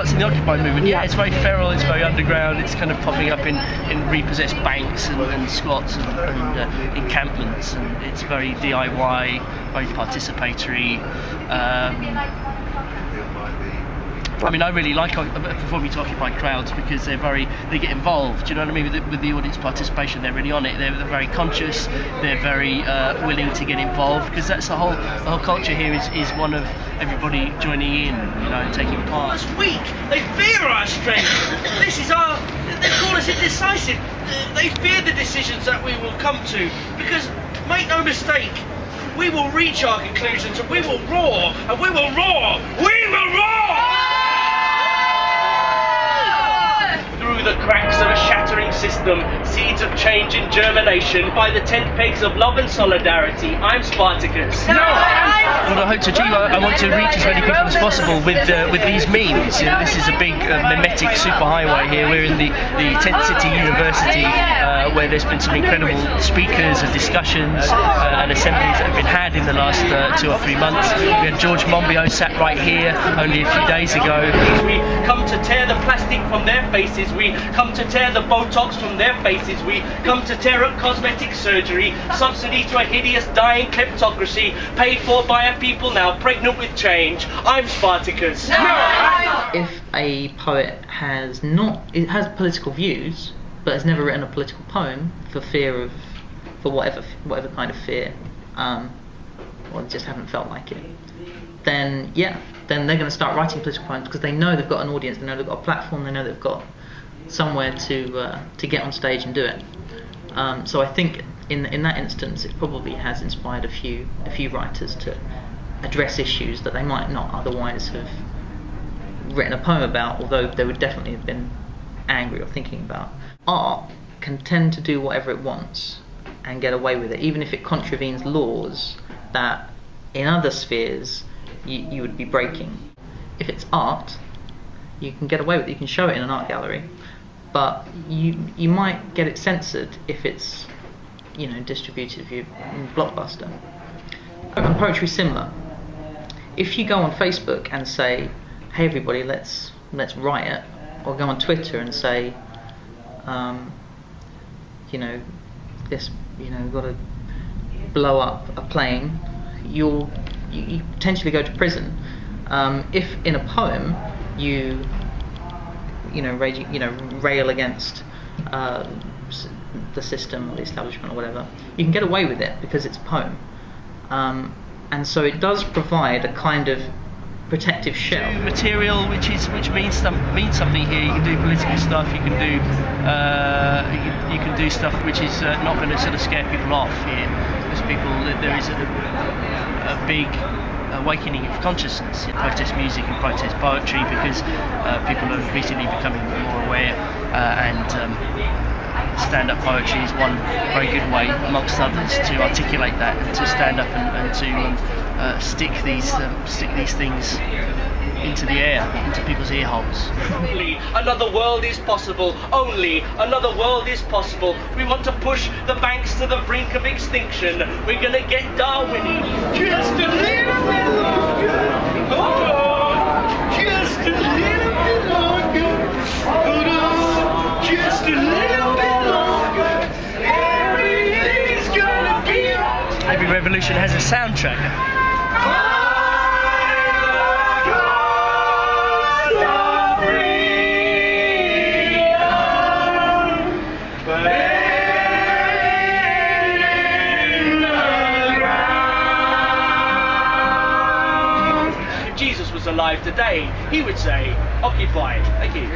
starts in the Occupy movement. Yeah, it's very feral, it's very underground, it's kind of popping up in repossessed banks and squats and encampments, and it's very DIY, very participatory. I mean, I really like performing to occupied crowds because they get involved. Do you know what I mean? With the audience participation, they're really on it. They're very conscious. They're very willing to get involved, because that's the whole culture here is one of everybody joining in, you know, and taking part. It's weak. They fear our strength. This is our. They call us indecisive. They fear the decisions that we will come to, because make no mistake, we will reach our conclusions and we will roar, and we will roar. We will roar. Through the cracks of a shattering system, seeds of change in germination, by the tent pegs of love and solidarity, I'm Spartacus. No, well, I hope to achieve. I want to reach as many people as possible with these memes. You know, this is a big mimetic superhighway here. We're in the Tent City University, where there's been some incredible speakers and discussions and assemblies that have been had in the last 2 or 3 months. We had George Monbiot sat right here only a few days ago. We come to tear the plastic from their faces. We come to tear the Botox from their faces. We come to tear up cosmetic surgery, subsidy to a hideous dying kleptocracy, paid for by a people now pregnant with change. I'm Spartacus. If a poet has political views, but has never written a political poem for whatever kind of fear, or just haven't felt like it, then they're going to start writing political poems because they know they've got an audience, they know they've got a platform, they know they've got somewhere to get on stage and do it. So I think in that instance, it probably has inspired a few writers to address issues that they might not otherwise have written a poem about, although they would definitely have been angry or thinking about. Art can tend to do whatever it wants and get away with it, even if it contravenes laws that in other spheres you would be breaking. If it's art, you can get away with it, you can show it in an art gallery, but you might get it censored if it's, you know, distributed via Blockbuster. And poetry's similar. If you go on Facebook and say, hey everybody, let's riot, or go on Twitter and say, we've got to blow up a plane, you potentially go to prison. If in a poem you rail against the system or the establishment or whatever, you can get away with it because it's a poem. And so it does provide a kind of protective shell. Material which means something here. You can do political stuff. You can do stuff which is not going to sort of scare people off here. There is a big awakening of consciousness in protest music and protest poetry, because people are increasingly becoming more aware, and stand-up poetry is one very good way, amongst others, to articulate that, and to stand up and to stick these things into the air, into people's ear holes. Only another world is possible. Only another world is possible. We want to push the banks to the brink of extinction. We're gonna get Darwin just a little bit longer. Hold on, just a little bit longer. Hold on, just a little bit longer. Everything's gonna be alright. Every revolution has a soundtrack. If Jesus was alive today, he would say, Occupy. Thank you.